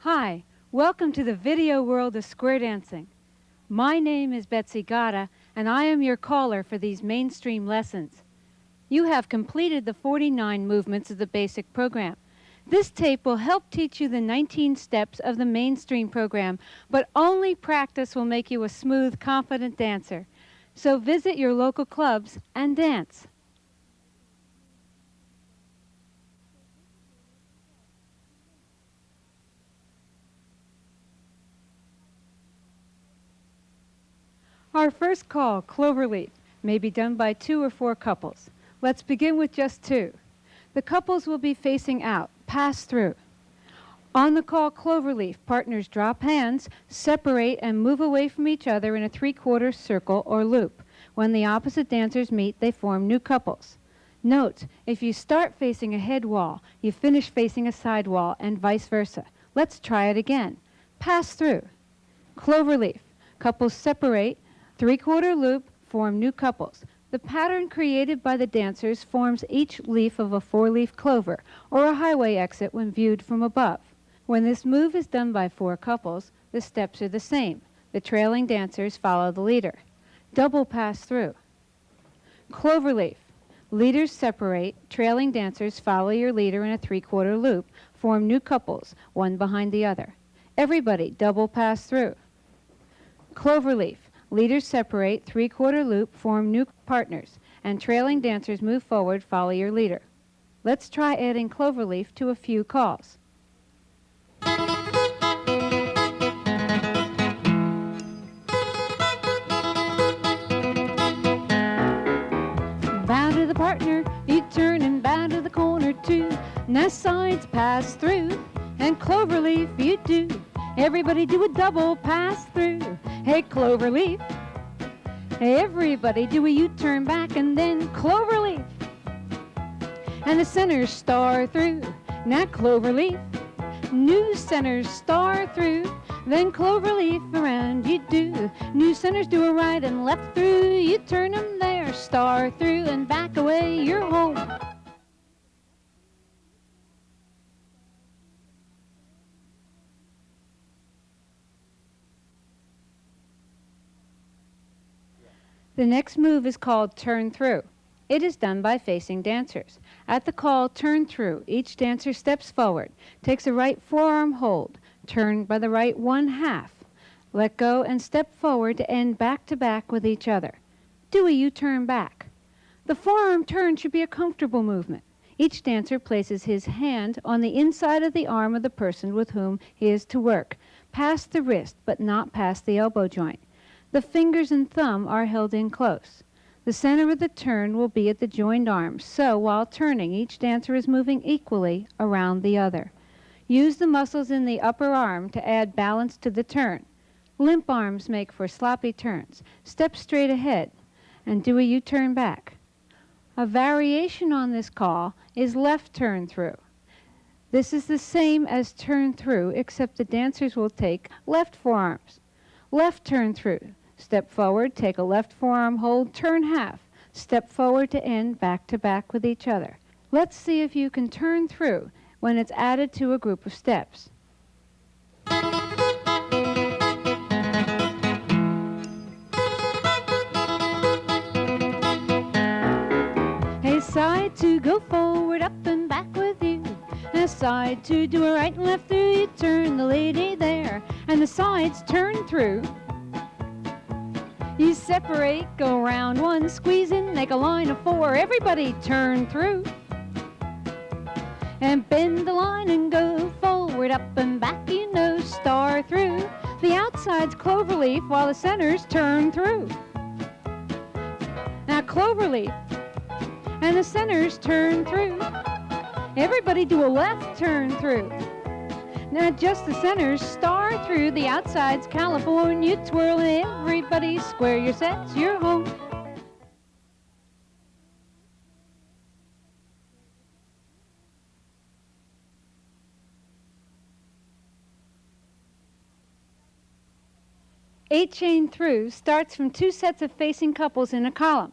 Hi, welcome to the video world of square dancing. My name is Betsy, and I am your caller for these mainstream lessons. You have completed the 49 movements of the basic program. This tape will help teach you the 19 steps of the mainstream program, but only practice will make you a smooth, confident dancer. So visit your local clubs and dance. Our first call, Cloverleaf, may be done by 2 or 4 couples. Let's begin with just 2. The couples will be facing out, pass through. On the call Cloverleaf, partners drop hands, separate, and move away from each other in a 3/4 circle or loop. When the opposite dancers meet, they form new couples. Note, if you start facing a head wall, you finish facing a side wall, and vice versa. Let's try it again. Pass through. Cloverleaf. Couples separate, 3/4 loop, form new couples. The pattern created by the dancers forms each leaf of a 4-leaf clover, or a highway exit when viewed from above. When this move is done by 4 couples, the steps are the same. The trailing dancers follow the leader. Double pass through. Cloverleaf. Leaders separate, trailing dancers follow your leader in a 3/4 loop, form new couples, one behind the other. Everybody double pass through. Cloverleaf. Leaders separate, 3/4 loop, form new partners, and trailing dancers move forward, follow your leader. Let's try adding Cloverleaf to a few calls. Bow to the partner, you turn and bow to the corner too. Now sides pass through, and Cloverleaf you do. Everybody do a double pass through. Hey, Cloverleaf. Everybody do a U-turn back and then Cloverleaf. And the centers star through. Now Cloverleaf. New centers star through. Then Cloverleaf around you do. New centers do a right and left through. You turn them there, star through, and back away, you're home. The next move is called turn through. It is done by facing dancers. At the call turn through, each dancer steps forward, takes a right forearm hold, turn by the right 1/2, let go and step forward to end back to back with each other. Do a U-turn back. The forearm turn should be a comfortable movement. Each dancer places his hand on the inside of the arm of the person with whom he is to work, past the wrist but not past the elbow joint. The fingers and thumb are held in close. The center of the turn will be at the joined arms, so while turning, each dancer is moving equally around the other. Use the muscles in the upper arm to add balance to the turn. Limp arms make for sloppy turns. Step straight ahead and do a U-turn back. A variation on this call is left turn through. This is the same as turn through, except the dancers will take left forearms. Left turn through. Step forward, take a left forearm hold, turn half. Step forward to end back to back with each other. Let's see if you can turn through when it's added to a group of steps. Hey, side to go forward, up and back with you. And a side to do a right and left through. You turn the lady there, and the sides turn through. You separate, go round 1, squeeze in, make a line of 4. Everybody turn through. And bend the line and go forward, up and back, you know, star through. The outside's Cloverleaf while the centers turn through. Now Cloverleaf, and the centers turn through. Everybody do a left turn through. Now just the centers star through, the outsides California twirl, and everybody square your sets, you're home. Eight chain through starts from 2 sets of facing couples in a column.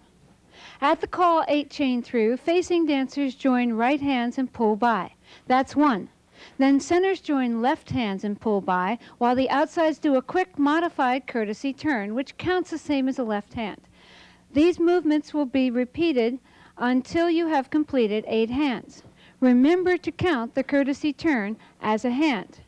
At the call 8 chain through, facing dancers join right hands and pull by. That's 1. Then centers join left hands and pull by, while the outsides do a quick modified courtesy turn, which counts the same as a left hand. These movements will be repeated until you have completed 8 hands. Remember to count the courtesy turn as a hand.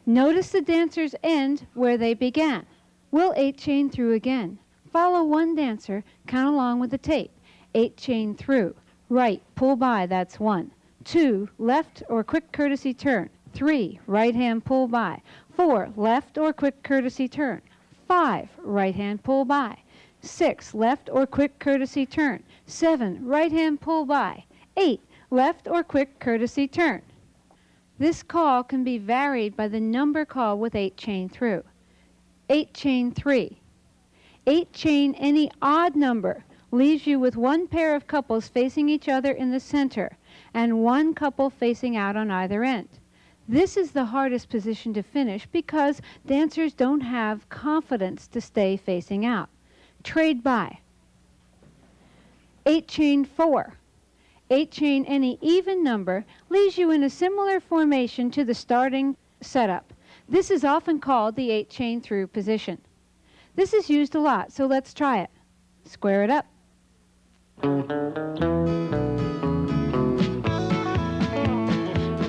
Notice the dancers end where they began. We'll 8 chain through again. Follow one dancer, count along with the tape. 8 chain through. Right, pull by, that's 1. 2, left or quick courtesy turn. 3, right hand pull by. 4, left or quick courtesy turn. 5, right hand pull by. 6, left or quick courtesy turn. 7, right hand pull by. 8, left or quick courtesy turn. This call can be varied by the number call with 8 chain through. 8 chain 3. 8 chain any odd number leaves you with one pair of couples facing each other in the center and one couple facing out on either end. This is the hardest position to finish because dancers don't have confidence to stay facing out. Trade by. 8 chain 4. 8 chain any even number leaves you in a similar formation to the starting setup. This is often called the 8 chain through position. This is used a lot, so let's try it. Square it up.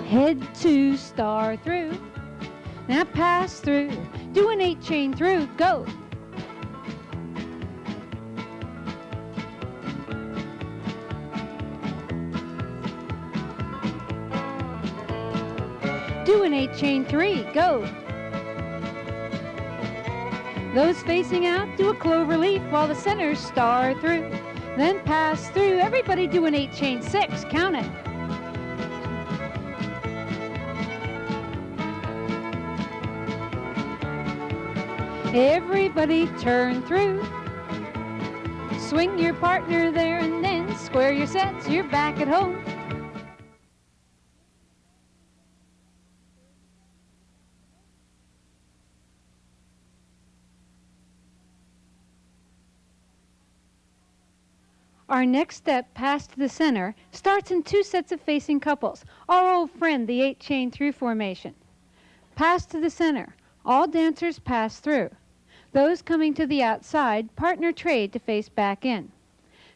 Head 2, star through. Now pass through. Do an 8 chain through. Go. Do an 8 chain 3, go. Those facing out do a clover leaf while the centers star through. Then pass through. Everybody do an 8 chain 6, count it. Everybody turn through. Swing your partner there and then square your sets, you're back at home. Our next step, pass to the center, starts in 2 sets of facing couples, our old friend, the 8 chain through formation. Pass to the center. All dancers pass through. Those coming to the outside, partner trade to face back in.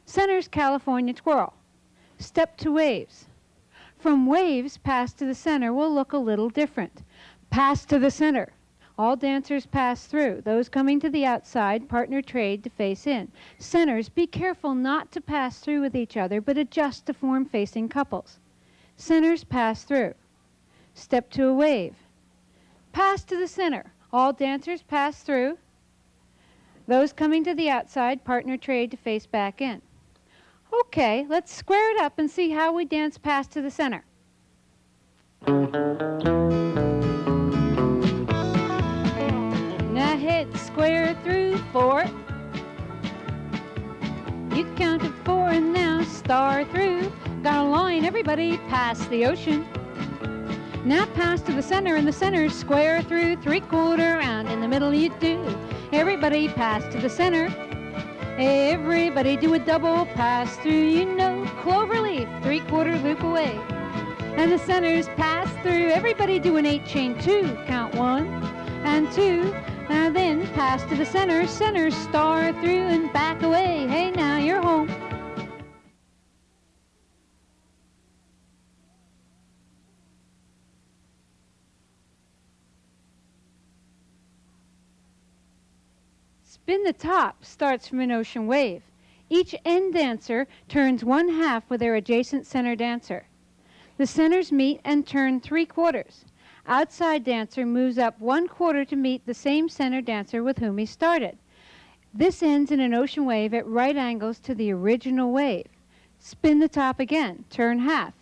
Center's California twirl. Step to waves. From waves, pass to the center will look a little different. Pass to the center. All dancers pass through. Those coming to the outside, partner trade to face in. Centers, be careful not to pass through with each other, but adjust to form facing couples. Centers pass through. Step to a wave. Pass to the center. All dancers pass through. Those coming to the outside, partner trade to face back in. Okay, let's square it up and see how we dance pass to the center. Now head square through 4. You counted 4 and now star through. Got a line, everybody pass the ocean. Now pass to the center, and the center square through 3/4 round. In the middle you do. Everybody pass to the center. Everybody do a double pass through, you know, clover leaf, 3/4 loop away. And the centers pass through. Everybody do an 8 chain 2, count 1 and 2. And then pass to the center, center star through and back away. Hey, now you're home. Spin the top starts from an ocean wave. Each end dancer turns 1/2 with their adjacent center dancer. The centers meet and turn 3/4. Outside dancer moves up 1/4 to meet the same center dancer with whom he started. This ends in an ocean wave at right angles to the original wave. Spin the top again, turn 1/2.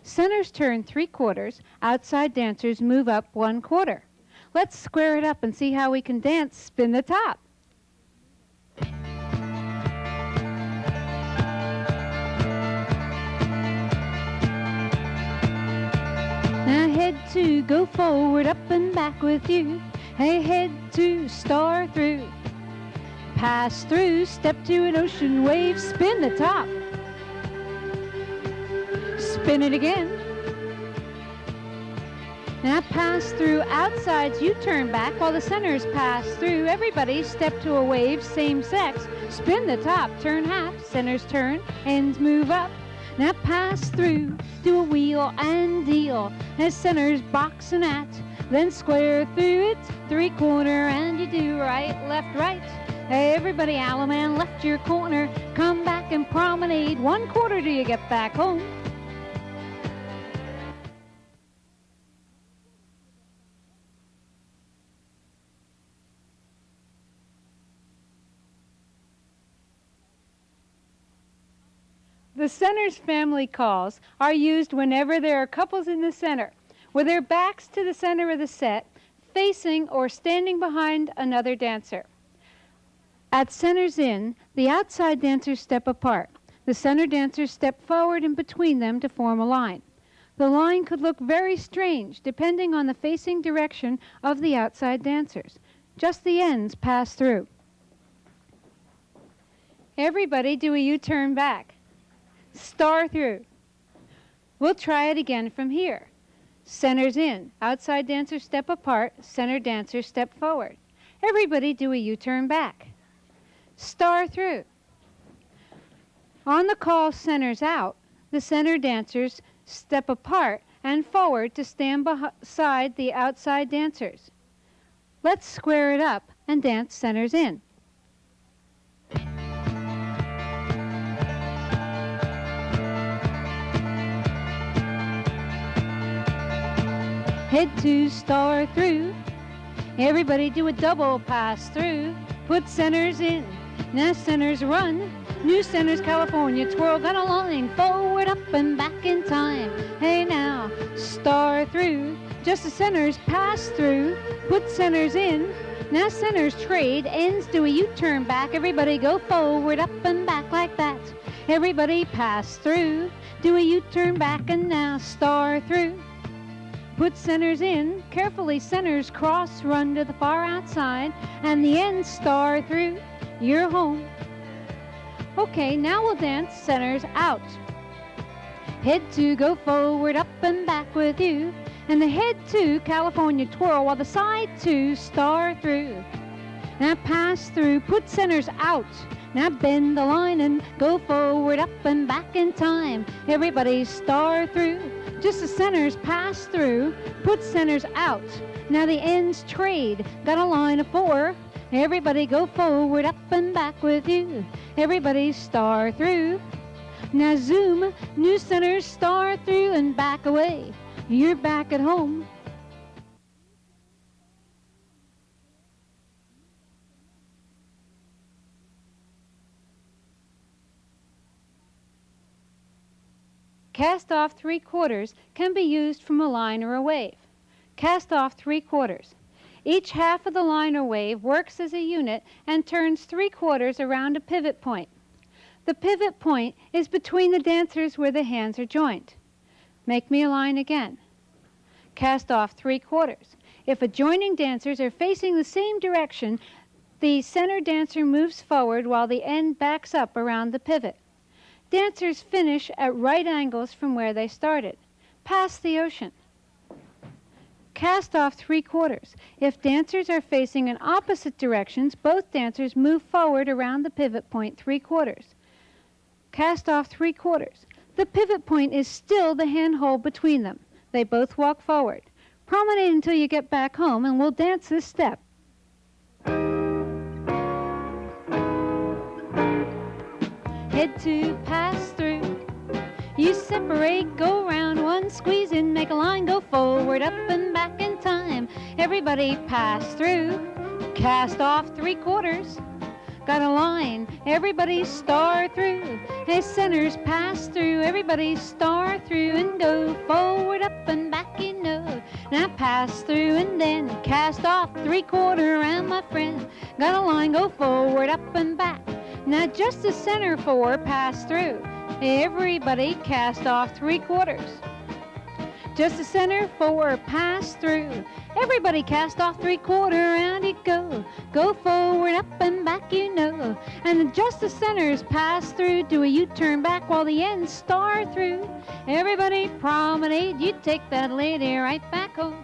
Centers turn 3/4, outside dancers move up 1/4. Let's square it up and see how we can dance spin the top. Now head 2, go forward, up and back with you. Hey, head 2, star through. Pass through, step to an ocean wave, spin the top. Spin it again. Now pass through outsides, you turn back while the centers pass through. Everybody step to a wave, same sex. Spin the top, turn half, centers turn, ends move up. Now pass through, do a wheel and deal as centers box and at. Then square through it, three-quarter, and you do right, left, right. Everybody, Alaman, left your corner. Come back and promenade 1/4 till you get back home. The center's family calls are used whenever there are couples in the center, with their backs to the center of the set, facing or standing behind another dancer. At centers in, the outside dancers step apart. The center dancers step forward in between them to form a line. The line could look very strange depending on the facing direction of the outside dancers. Just the ends pass through. Everybody do a U-turn back. Star through. We'll try it again from here. Centers in, outside dancers step apart, center dancers step forward. Everybody do a U-turn back. Star through. On the call centers out, the center dancers step apart and forward to stand beside the outside dancers. Let's square it up and dance centers in. Head to star through. Everybody do a double pass through. Put centers in. Now centers run. New centers, California, twirl, got a line, forward, up, and back in time. Hey now, star through. Just the centers pass through. Put centers in. Now centers trade, ends do a U-turn back. Everybody go forward, up, and back like that. Everybody pass through. Do a U-turn back, and now star through. Put centers in. Carefully centers cross, run to the far outside, and the end star through. You're home. Okay, now we'll dance centers out. Head to go forward, up and back with you. And the head to California twirl while the side to star through. Now pass through, put centers out. Now bend the line and go forward, up and back in time. Everybody star through. Just the centers pass through, put centers out. Now the ends trade, got a line of 4. Everybody go forward, up and back with you. Everybody star through. Now zoom, new centers star through and back away. You're back at home. Cast off 3/4 can be used from a line or a wave. Cast off 3/4. Each half of the line or wave works as a unit and turns 3/4 around a pivot point. The pivot point is between the dancers where the hands are joined. Make me a line again. Cast off 3/4. If adjoining dancers are facing the same direction, the center dancer moves forward while the end backs up around the pivot. Dancers finish at right angles from where they started. Pass the ocean. Cast off 3/4. If dancers are facing in opposite directions, both dancers move forward around the pivot point 3/4. Cast off 3/4. The pivot point is still the handhold between them. They both walk forward. Promenade until you get back home, and we'll dance this step. Head to pass through. You separate, go round, one squeeze in, make a line, go forward, up and back in time. Everybody pass through. Cast off 3/4. Got a line, everybody star through. Hey, centers pass through, everybody star through and go forward, up and back, you know. Now pass through and then cast off 3/4 around, my friend. Got a line, go forward, up and back. Now just the center 4 pass through. Everybody cast off 3/4. Just the center 4 pass through. Everybody cast off 3/4, round you go. Go forward, up and back, you know. And just the centers pass through. Do a U-turn back while the ends star through. Everybody promenade. You take that lady right back home.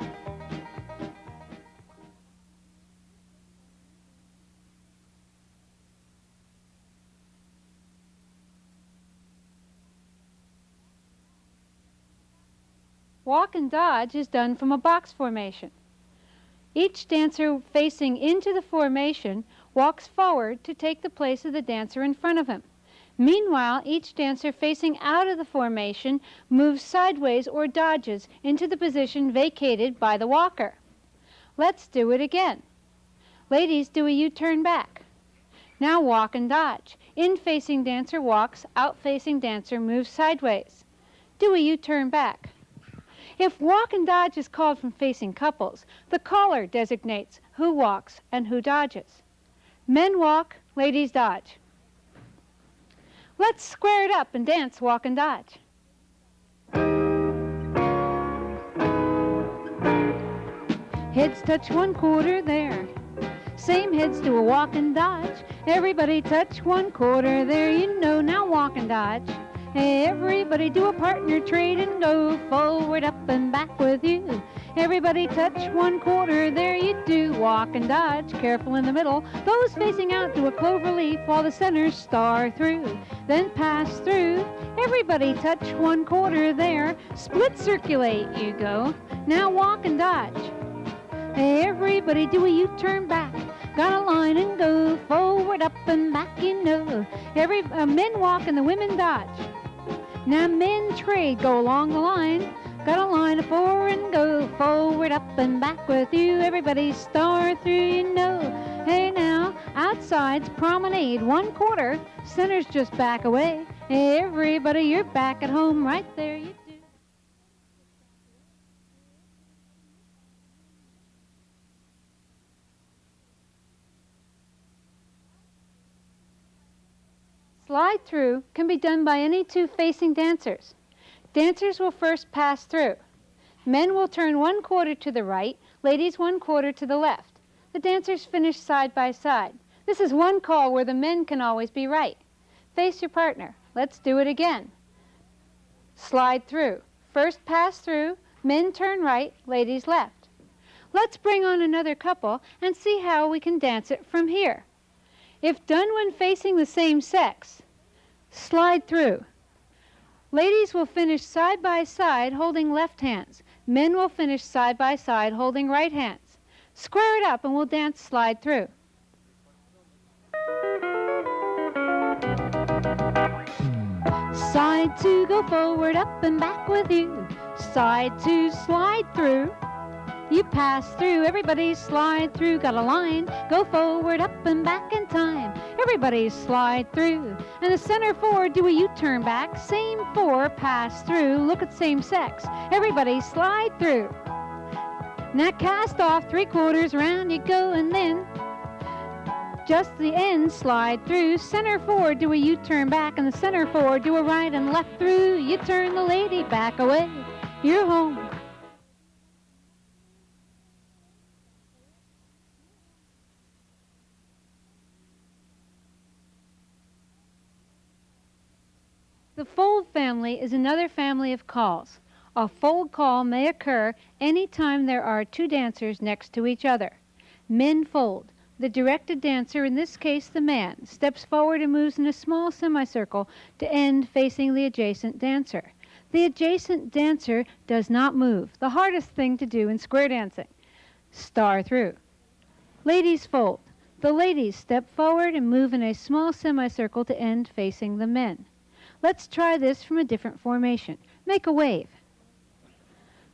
walk and dodge is done from a box formation. Each dancer facing into the formation walks forward to take the place of the dancer in front of him. Meanwhile, each dancer facing out of the formation moves sideways or dodges into the position vacated by the walker. Let's do it again. Ladies, do a U-turn back. Now walk and dodge. In-facing dancer walks, out-facing dancer moves sideways. Do a U-turn back. If walk and dodge is called from facing couples, the caller designates who walks and who dodges. Men walk, ladies dodge. Let's square it up and dance walk and dodge. Heads touch 1/4 there. Same heads do a walk and dodge. Everybody touch 1/4 there, you know, now walk and dodge. Everybody do a partner trade and go forward, up and back with you. Everybody touch 1/4 there, you do walk and dodge. Careful in the middle. Those facing out do a clover leaf while the centers star through. Then pass through. Everybody touch 1/4 there. Split circulate you go. Now walk and dodge. Everybody do a U-turn back. Got a line and go forward, up and back, you know. Men walk and the women dodge. Now men trade, go along the line. Got a line of 4 and go forward, up and back with you. Everybody star through, you know. Hey now, outsides promenade 1/4. Centers just back away. Everybody, you're back at home right there, you do. Slide through can be done by any two facing dancers. Dancers will first pass through. Men will turn 1/4 to the right, ladies 1/4 to the left. The dancers finish side by side. This is one call where the men can always be right. Face your partner. Let's do it again. Slide through. First pass through, men turn right, ladies left. Let's bring on another couple and see how we can dance it from here. If done when facing the same sex, slide through. Ladies will finish side by side holding left hands. Men will finish side by side holding right hands. Square it up and we'll dance slide through. Side two, go forward, up and back with you. Side two, slide through. You pass through, everybody slide through. Got a line, go forward, up and back in time. Everybody slide through. And the center 4, do a U-turn back. Same 4, pass through. Look at same sex. Everybody slide through. Now cast off 3/4, round you go, and then just the end, slide through. Center 4, do a U-turn back, and the center 4, do a right and left through. You turn the lady back away. You're home. The fold family is another family of calls. A fold call may occur any time there are two dancers next to each other. Men fold. The directed dancer, in this case the man, steps forward and moves in a small semicircle to end facing the adjacent dancer. The adjacent dancer does not move, the hardest thing to do in square dancing. Star through. Ladies fold. The ladies step forward and move in a small semicircle to end facing the men. Let's try this from a different formation. Make a wave.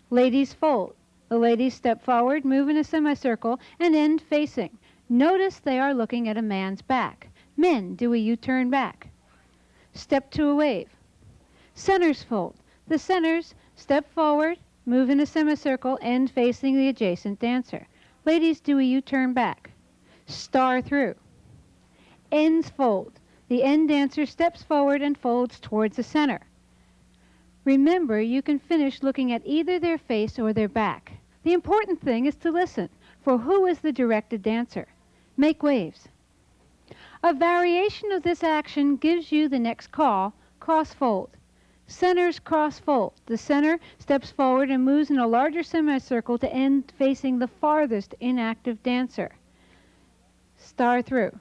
Ladies fold. The ladies step forward, move in a semicircle, and end facing. Notice they are looking at a man's back. Men do a U-turn back. Step to a wave. Centers fold. The centers step forward, move in a semicircle, end facing the adjacent dancer. Ladies do a U-turn back. Star through. Ends fold. The end dancer steps forward and folds towards the center. Remember, you can finish looking at either their face or their back. The important thing is to listen for who is the directed dancer. Make waves. A variation of this action gives you the next call, cross-fold. Centers cross-fold. The center steps forward and moves in a larger semicircle to end facing the farthest inactive dancer. Star through.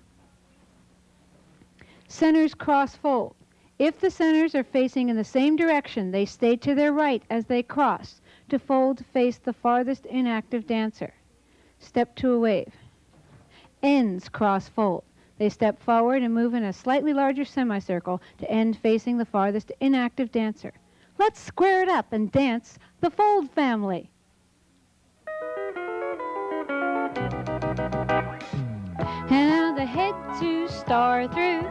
Centers cross-fold. If the centers are facing in the same direction, they stay to their right as they cross. to fold to face the farthest inactive dancer. Step to a wave. Ends cross fold. They step forward and move in a slightly larger semicircle to end facing the farthest inactive dancer. Let's square it up and dance the fold family. And now the head two, star through,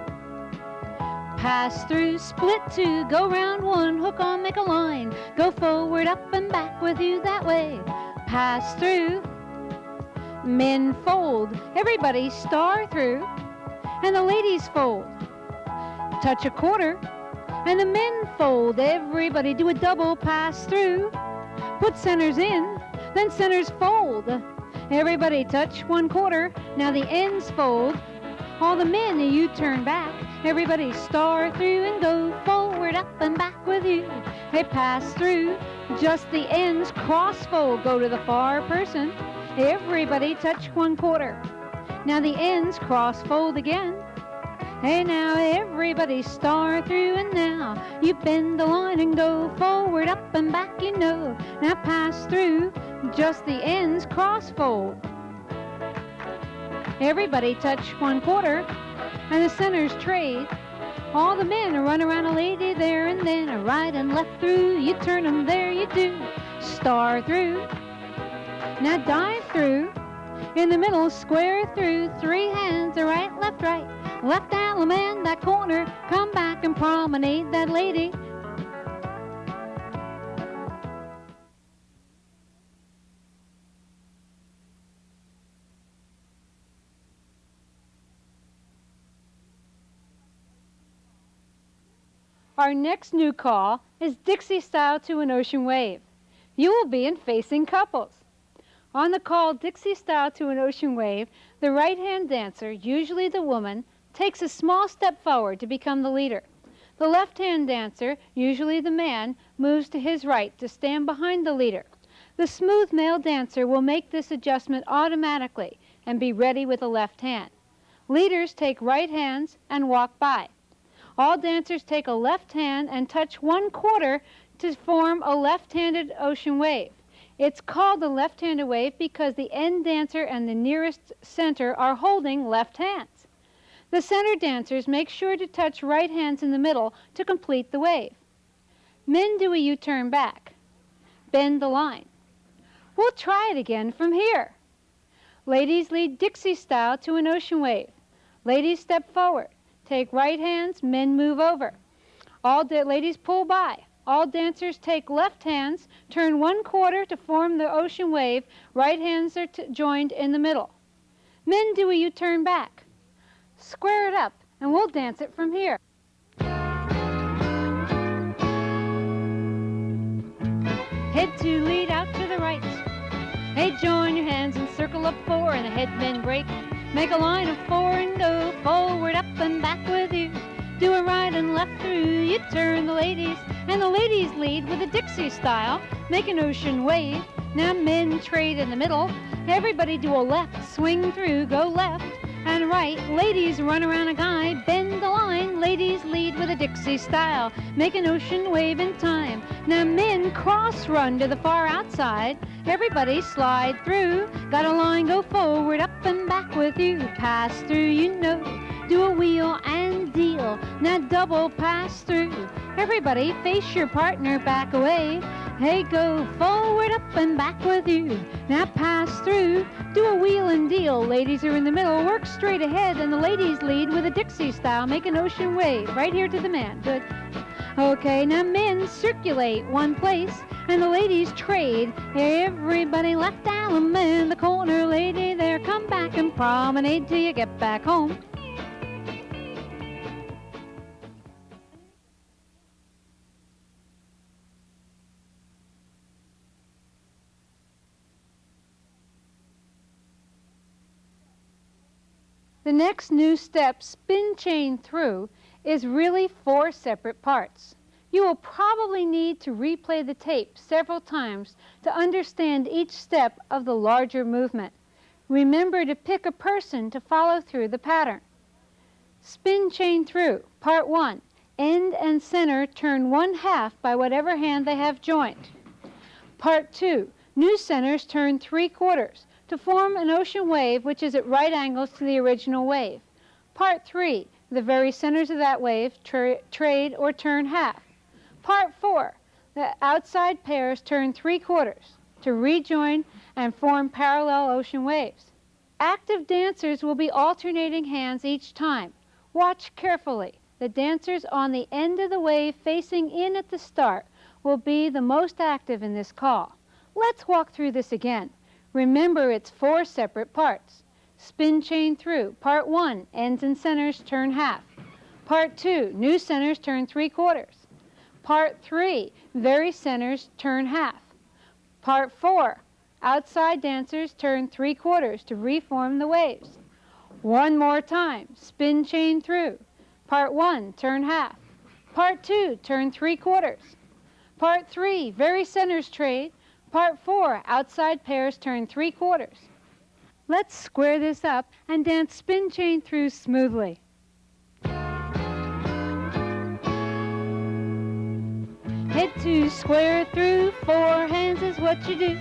pass through, split two, go round one, hook on, make a line, go forward, up and back with you that way, pass through, men fold, everybody star through, and the ladies fold, touch a quarter, and the men fold, everybody do a double pass through, put centers in, then centers fold, everybody touch one quarter, now the ends fold, all the men you turn back, everybody star through and go forward, up and back with you, they pass through, just the ends cross fold, go to the far person, everybody touch one quarter, now the ends cross fold again, hey now everybody star through, and now you bend the line and go forward, up and back, you know, now pass through, just the ends cross fold, everybody touch one quarter, and the centers trade, all the men run around a lady there and then, a right and left through, you turn them there, you do, star through, now dive through, in the middle, square through, three hands, a right, left, allemande that corner, come back and promenade that lady. Our next new call is Dixie style to an ocean wave. You will be in facing couples. On the call Dixie style to an ocean wave, the right-hand dancer, usually the woman, takes a small step forward to become the leader. The left-hand dancer, usually the man, moves to his right to stand behind the leader. The smooth male dancer will make this adjustment automatically and be ready with the left hand. Leaders take right hands and walk by. All dancers take a left hand and touch one quarter to form a left-handed ocean wave. It's called the left-handed wave because the end dancer and the nearest center are holding left hands. The center dancers make sure to touch right hands in the middle to complete the wave. Men do a U-turn back. Bend the line. We'll try it again from here. Ladies lead Dixie style to an ocean wave. Ladies step forward. Take right hands, men move over. All ladies pull by. All dancers take left hands, turn one quarter to form the ocean wave. Right hands are joined in the middle. Men do a U-turn back. Square it up, and we'll dance it from here. Head two, lead out to the right. Hey, join your hands and circle up four, and the head men break. Make a line of four and go forward, up and back with you. Do a right and left through, you turn the ladies, and the ladies lead with a Dixie style. Make an ocean wave. Now men trade in the middle. Everybody do a left, swing through, go left and right. Ladies run around a guy, bend the line. Ladies lead with a Dixie style. Make an ocean wave in time. Now men cross run to the far outside. Everybody slide through. Got a line, go forward, up and back with you. Pass through, you know. Do a wheel and deal. Now double pass through. Everybody face your partner, back away. Hey, go forward, up and back with you. Now pass through. Do a wheel and deal. Ladies are in the middle. Work straight ahead, and the ladies lead with a Dixie style. Make an ocean wave right here to the man. Good. Okay, now men circulate one place, and the ladies trade. Everybody left allemande in the corner. Lady there, come back and promenade till you get back home. The next new step, spin chain through, is really 4 separate parts. You will probably need to replay the tape several times to understand each step of the larger movement. Remember to pick a person to follow through the pattern. Spin chain through, part 1. End and center turn 1/2 by whatever hand they have joined. Part 2, new centers turn 3/4 to form an ocean wave which is at right angles to the original wave. Part 3, the very centers of that wave trade or turn half. Part 4, the outside pairs turn 3/4 to rejoin and form parallel ocean waves. Active dancers will be alternating hands each time. Watch carefully. The dancers on the end of the wave facing in at the start will be the most active in this call. Let's walk through this again. Remember, it's 4 separate parts. Spin chain through. Part 1, ends and centers turn half. Part 2, new centers turn 3/4. Part 3, very centers turn half. Part 4, outside dancers turn 3/4 to reform the waves. One more time. Spin chain through. Part 1, turn half. Part 2, turn 3/4. Part 3, very centers trade. Part 4, outside pairs turn 3/4. Let's square this up and dance spin chain through smoothly. Head to square through, 4 hands is what you do.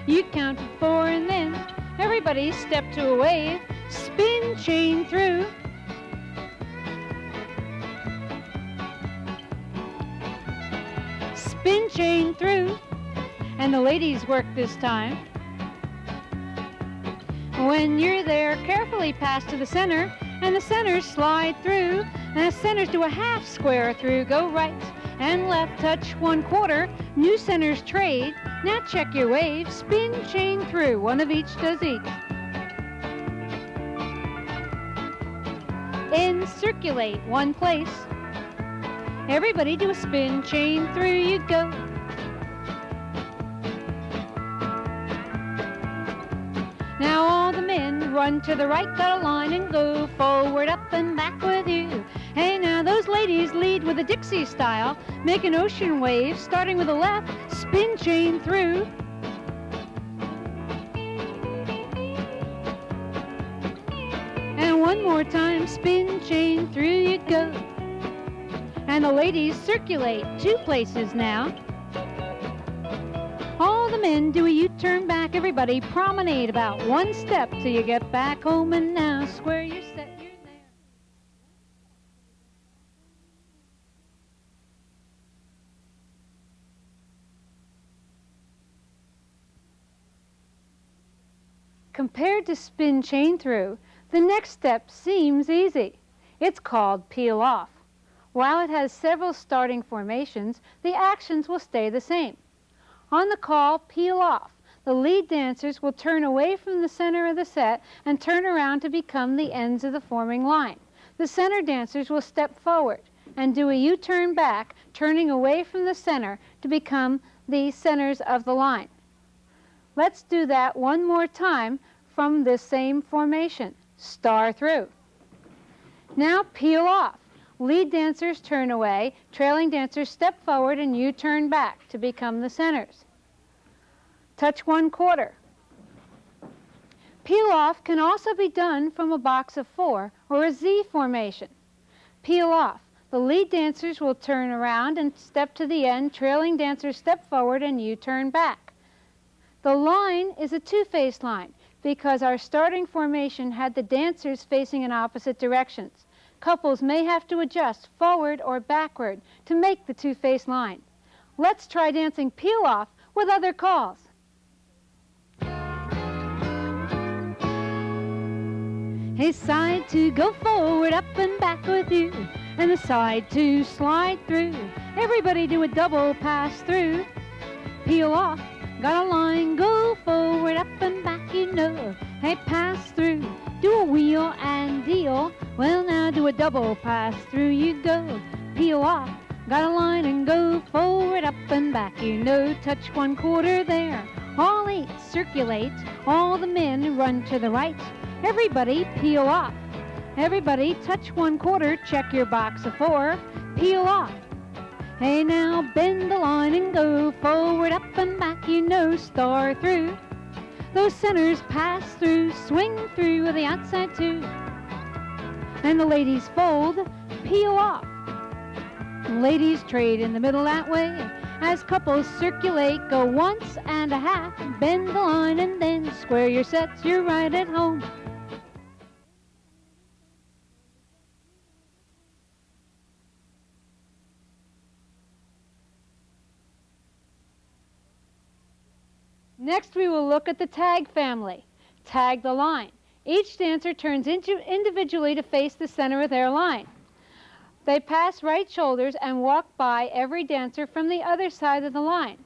You count to 4 and then everybody step to a wave. Spin chain through. Spin chain through. And the ladies work this time. When you're there, carefully pass to the center, and the centers slide through, and the centers do a half square through. Go right and left, touch 1/4. New centers trade. Now check your wave. Spin chain through. One of each does each. And circulate one place. Everybody do a spin chain through. You go. Now all the men run to the right, got a line and go forward, up and back with you. Hey, now those ladies lead with a Dixie style, make an ocean wave, starting with the left, spin chain through. And one more time, spin chain through you go. And the ladies circulate 2 places now. All the men do a U-turn back. Everybody promenade about 1 step till you get back home, and now square your set. You're there. Compared to spin chain through, the next step seems easy. It's called peel off. While it has several starting formations, the actions will stay the same. On the call, peel off, the lead dancers will turn away from the center of the set and turn around to become the ends of the forming line. The center dancers will step forward and do a U-turn back, turning away from the center to become the centers of the line. Let's do that one more time from this same formation. Star through. Now peel off. Lead dancers turn away, trailing dancers step forward and U-turn back to become the centers. Touch 1/4. Peel off can also be done from a box of 4 or a Z formation. Peel off. The lead dancers will turn around and step to the end, trailing dancers step forward and U-turn back. The line is a 2-face line because our starting formation had the dancers facing in opposite directions. Couples may have to adjust forward or backward to make the 2-face line. Let's try dancing peel off with other calls. A side to go forward, up and back with you, and a side to slide through. Everybody do a double pass through. Peel off, got a line, go forward, up and back, you know. Hey, pass through, do a wheel and deal. Well, now do a double pass through, you go. Peel off, got a line and go forward, up and back, you know. Touch 1/4 there. All 8 circulate, all the men run to the right. Everybody peel off. Everybody touch 1/4, check your box of 4, peel off. Hey, now bend the line and go forward, up and back, you know, star through. Those centers pass through, swing through with the outside too. And the ladies fold, peel off. Ladies trade in the middle that way, As couples circulate, go once and a half, bend the line and then square your sets, you're right at home. Next, we will look at the tag family. Tag the line. Each dancer turns individually to face the center of their line. They pass right shoulders and walk by every dancer from the other side of the line.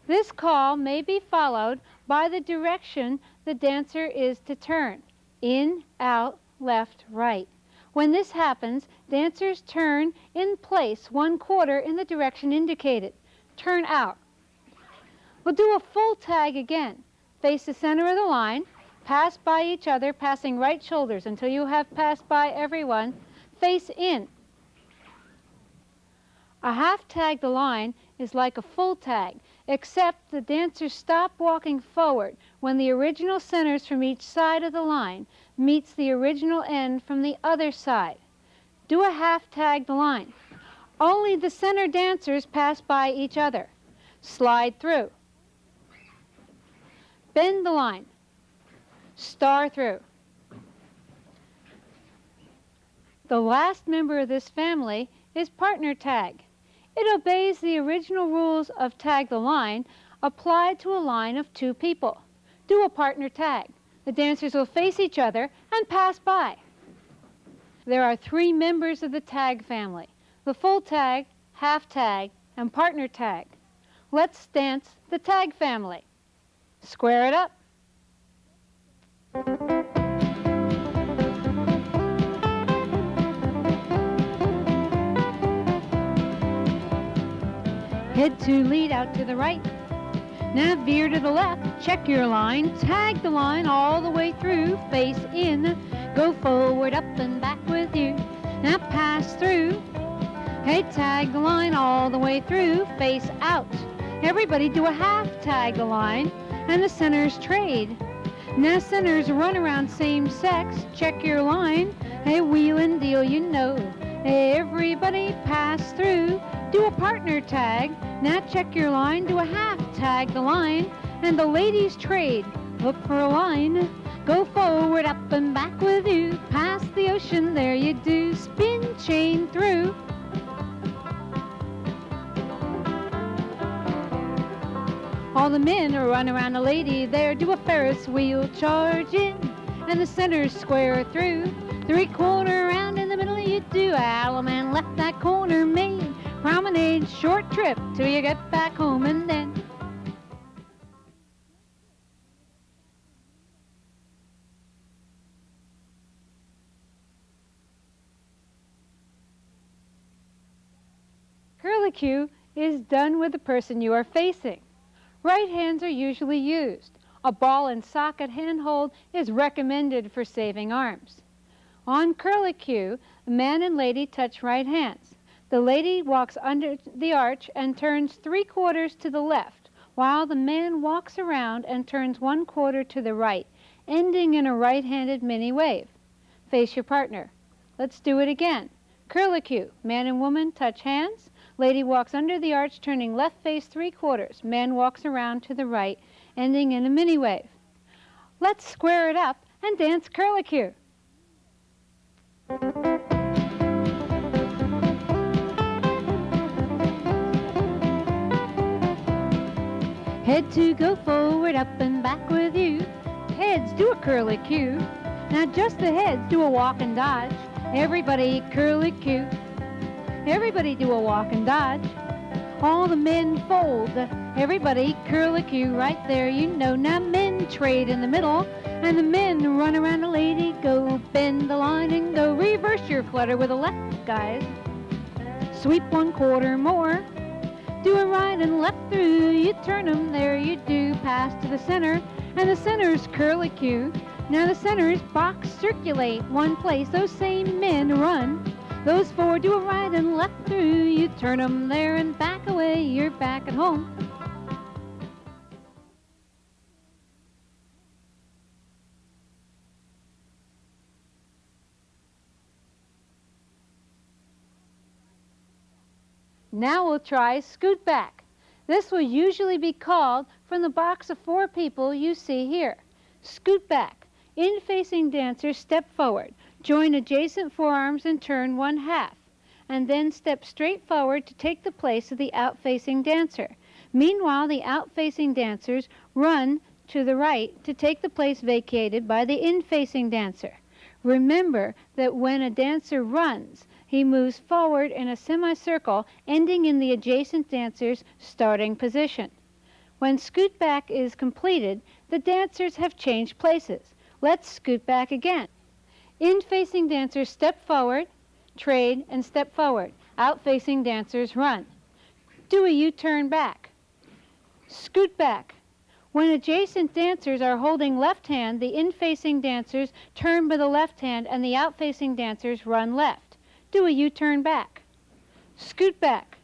This call may be followed by the direction the dancer is to turn. In, out, left, right. When this happens, dancers turn in place 1/4 in the direction indicated. Turn out. We'll do a full tag again. Face the center of the line, pass by each other, passing right shoulders until you have passed by everyone. Face in. A half tag the line is like a full tag, except the dancers stop walking forward when the original centers from each side of the line meets the original end from the other side. Do a half tag the line. Only the center dancers pass by each other. Slide through. Bend the line. Star through. The last member of this family is partner tag. It obeys the original rules of tag the line applied to a line of 2 people. Do a partner tag. The dancers will face each other and pass by. There are 3 members of the tag family: the full tag, half tag, and partner tag. Let's dance the tag family. Square it up. Head to lead out to the right. Now veer to the left. Check your line. Tag the line all the way through. Face in. Go forward, up and back with you. Now pass through. Hey, tag the line all the way through. Face out. Everybody do a half tag the line, and the centers trade. Now centers run around same sex. Check your line. Hey, wheel and deal, you know. Everybody pass through. Do a partner tag. Now check your line. Do a half tag the line, and the ladies trade. Look for a line. Go forward, up and back with you. Past the ocean, there you do. Spin chain through. All the men run around a lady there. Do a Ferris wheel, charge in, and the centers square through. 3/4 round in the middle you do. Allman left that corner made. Promenade, short trip till you get back home, and then curlicue is done with the person you are facing. Right hands are usually used. A ball and socket handhold is recommended for saving arms. On curlicue, the man and lady touch right hands. The lady walks under the arch and turns 3/4 to the left, while the man walks around and turns 1/4 to the right, ending in a right-handed mini wave. Face your partner. Let's do it again. Curlicue, man and woman touch hands. Lady walks under the arch, turning left face 3/4. Man walks around to the right, ending in a mini wave. Let's square it up and dance curlicue. Head to go forward, up and back with you. Heads do a curlicue. Now just the heads do a walk and dodge. Everybody curlicue. Everybody do a walk and dodge. All the men fold. Everybody curlicue right there, you know. Now men trade in the middle, and the men run around the lady. Go bend the line and go. Reverse your flutter with the left, guys. Sweep 1/4 more. Do a right and left through. You turn them, there you do. Pass to the center, and the center's curlicue. Now the centers box circulate one place. Those same men run. Those 4 do a right and left through. You turn them there and back away. You're back at home. Now we'll try scoot back. This will usually be called from the box of 4 people you see here. Scoot back. In-facing dancers step forward. Join adjacent forearms and turn 1/2. And then step straight forward to take the place of the out-facing dancer. Meanwhile, the out-facing dancers run to the right to take the place vacated by the in-facing dancer. Remember that when a dancer runs, he moves forward in a semicircle ending in the adjacent dancer's starting position. When scoot back is completed, the dancers have changed places. Let's scoot back again. In-facing dancers step forward, trade, and step forward. Out-facing dancers run. Do a U-turn back. Scoot back. When adjacent dancers are holding left hand, the in-facing dancers turn with the left hand and the out-facing dancers run left. Do a U-turn back. Scoot back.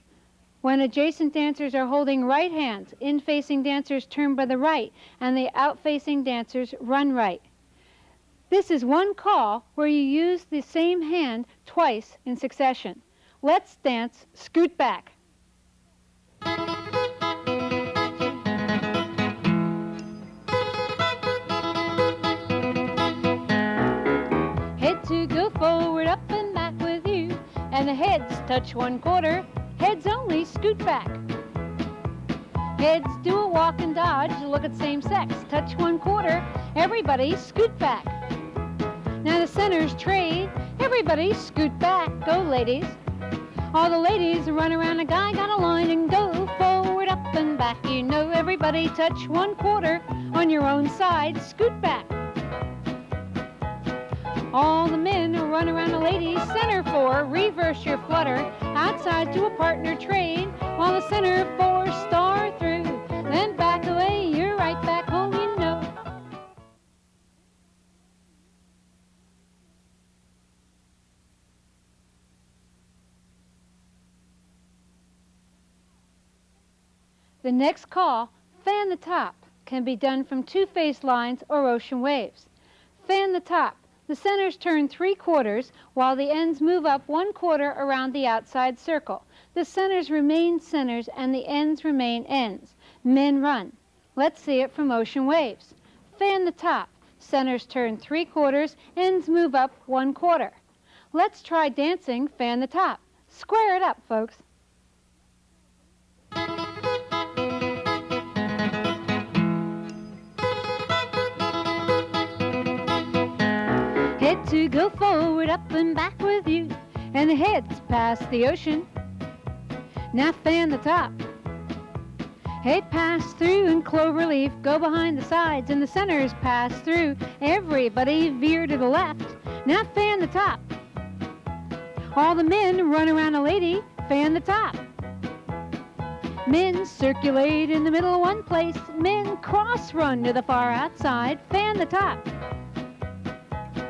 When adjacent dancers are holding right hands, in-facing dancers turn by the right and the out-facing dancers run right. This is one call where you use the same hand twice in succession. Let's dance scoot back. Head to go forward, up and back with you, and the heads touch 1/4. Heads only, scoot back. Heads do a walk and dodge, look at same sex, touch 1/4. Everybody scoot back. Now the centers trade. Everybody scoot back. Go, ladies. All the ladies run around a guy, got a line and go forward, up and back. You know, everybody touch 1/4 on your own side. Scoot back. All the men run around a lady. Center 4, reverse your flutter. Outside to a partner trade. While the center 4 star through. Then back away. You're right back home, you know. The next call, fan the top, can be done from 2 phase lines or ocean waves. Fan the top. The centers turn 3/4 while the ends move up 1/4 around the outside circle. The centers remain centers and the ends remain ends. Men run. Let's see it from ocean waves. Fan the top. Centers turn 3/4, ends move up 1/4. Let's try dancing fan the top. Square it up, folks. Head to go forward, up and back with you, and the heads pass the ocean. Now fan the top. Head pass through in cloverleaf, go behind the sides, and the centers pass through. Everybody veer to the left. Now fan the top. All the men run around a lady, fan the top. Men circulate in the middle of one place. Men cross run to the far outside, fan the top.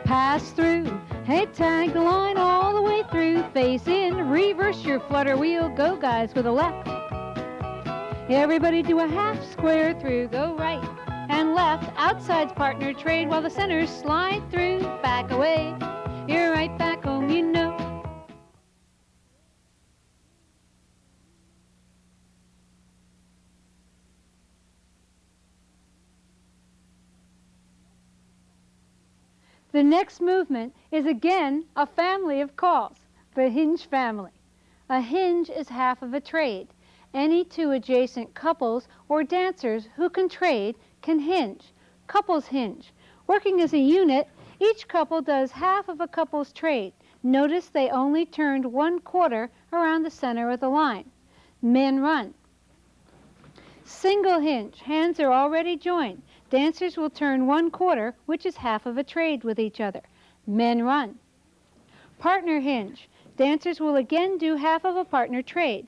Pass through. Hey, tag the line all the way through. Face in, reverse your flutter wheel. Go, guys, with the left. Everybody do a half square through. Go right and left. Outside's partner trade while the centers slide through. Back away. You're right back home, you know. The next movement is again a family of calls, the hinge family. A hinge is half of a trade. Any 2 adjacent couples or dancers who can trade can hinge. Couples hinge. Working as a unit, each couple does half of a couple's trade. Notice they only turned 1/4 around the center of the line. Men run. Single hinge. Hands are already joined. Dancers will turn 1/4, which is half of a trade with each other. Men run. Partner hinge. Dancers will again do half of a partner trade.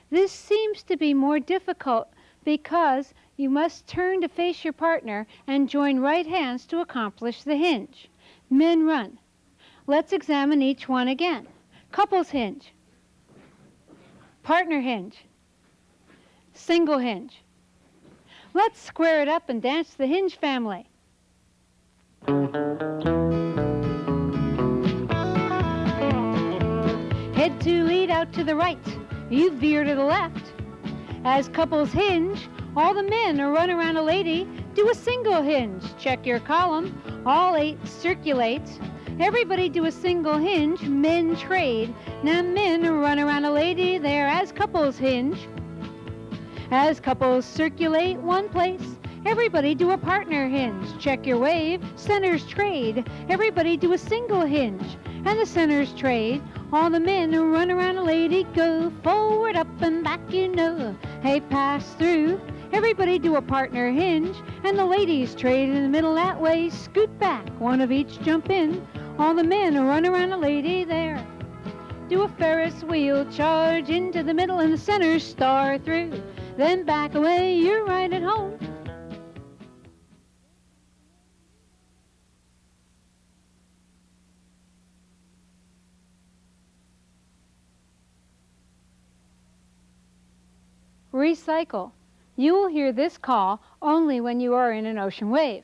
This seems to be more difficult because you must turn to face your partner and join right hands to accomplish the hinge. Men run. Let's examine each one again. Couples hinge. Partner hinge. Single hinge. Let's square it up and dance the hinge family. Head to lead out to the right. You veer to the left. As couples hinge, all the men run around a lady, do a single hinge. Check your column, all 8 circulate. Everybody do a single hinge, men trade. Now men run around a lady there as couples hinge. As couples circulate one place, everybody do a partner hinge. Check your wave, centers trade. Everybody do a single hinge, and the centers trade. All the men run around a lady, go forward, up and back, you know. Hey, pass through. Everybody do a partner hinge, and the ladies trade in the middle that way. Scoot back, one of each jump in. All the men run around a lady there. Do a Ferris wheel, charge into the middle and the center, star through. Then back away, you're right at home. Recycle. You will hear this call only when you are in an ocean wave.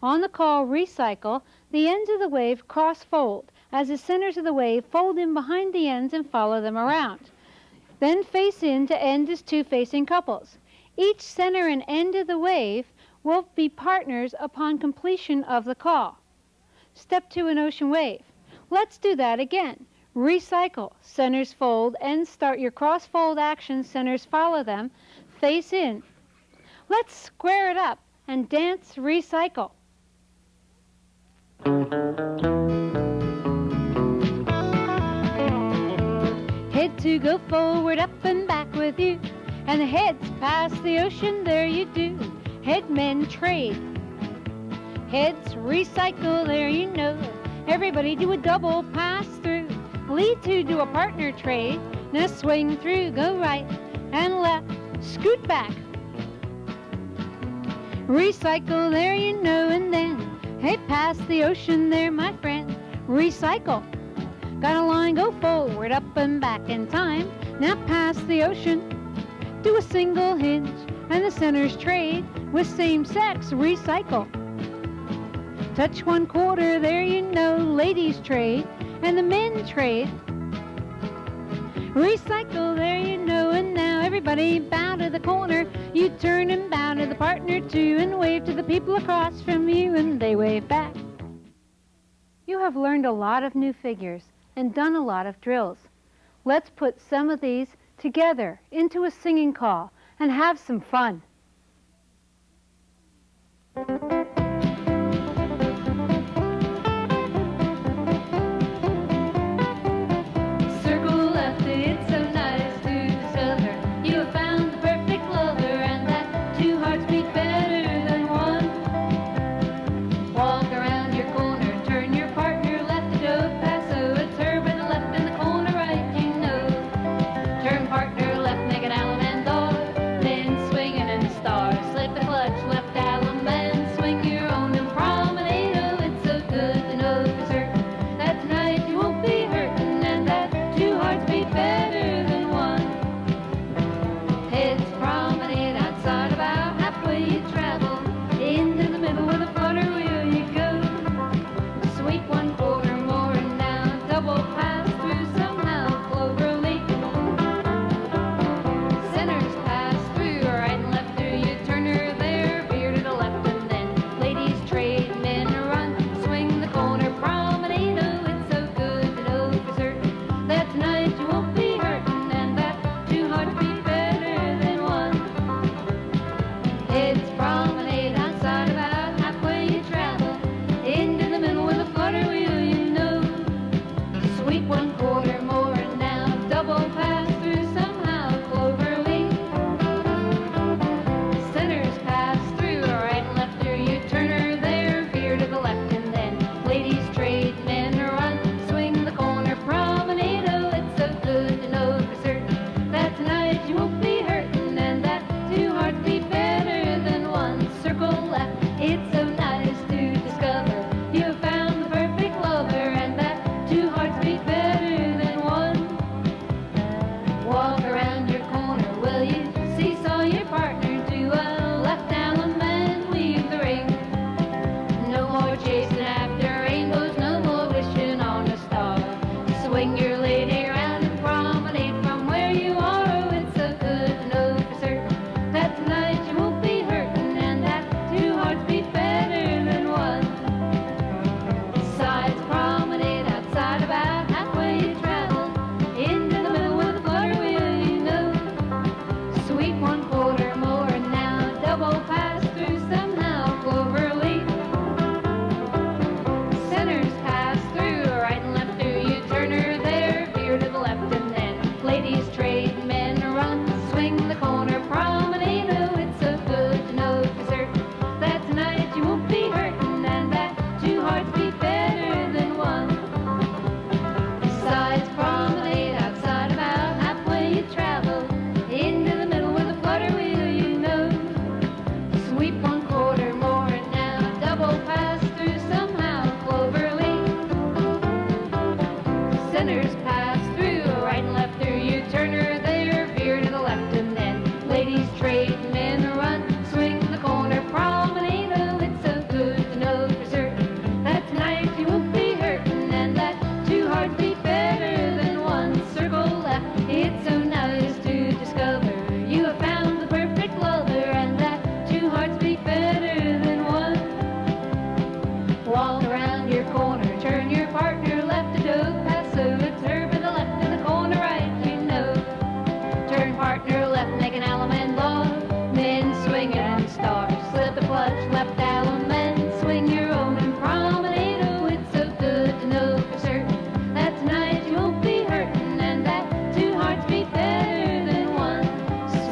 On the call recycle, the ends of the wave cross-fold as the centers of the wave fold in behind the ends and follow them around. Then face in to end as 2 facing couples. Each center and end of the wave will be partners upon completion of the call. Step 2 in ocean wave. Let's do that again. Recycle. Centers fold, ends start your cross-fold action, centers follow them, face in. Let's square it up and dance recycle. Head to go forward, up and back with you, and the heads past the ocean, there you do. Head men trade. Heads recycle, there you know. Everybody do a double pass through. Lead to do a partner trade. Now swing through, go right and left, scoot back. Recycle, there you know, and then, hey, past the ocean there, my friend. Recycle. Got a line, go forward, up and back in time. Now past the ocean, do a single hinge, and the centers trade with same sex, recycle. Touch 1/4, there you know, ladies trade, and the men trade. Recycle, there you know, and now everybody bow to the corner. You turn and bow to the partner too, and wave to the people across from you, and they wave back. You have learned a lot of new figures and done a lot of drills. Let's put some of these together into a singing call and have some fun. Circle left, it's so nice to discover you have found the perfect lover, and that 2 hearts beat better than 1. Walk around your corner, turn your partner left to go paso. It's her by the left and the corner right, you know. Turn partner left, make an allemande, then swinging in the stars. Slip the clutch, left allemande, swing Walk around your corner, turn your partner left to do. Pass over, turn to the left in the corner right, you know. Turn partner left, make an alum and log. Men swing it and start. Slip the clutch, left alum and swing your own and promenade. Oh, it's so good to know for certain that tonight you won't be hurting and that two hearts beat better than one.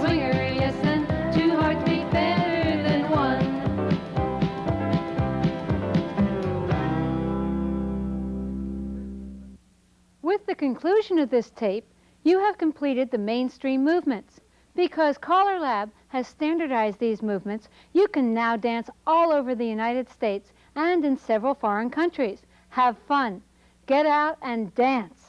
Swinger, yes, and two hearts beat better than one. With the conclusion of this tape, you have completed the mainstream movements. Because Callerlab has standardized these movements, you can now dance all over the United States and in several foreign countries. Have fun. Get out and dance.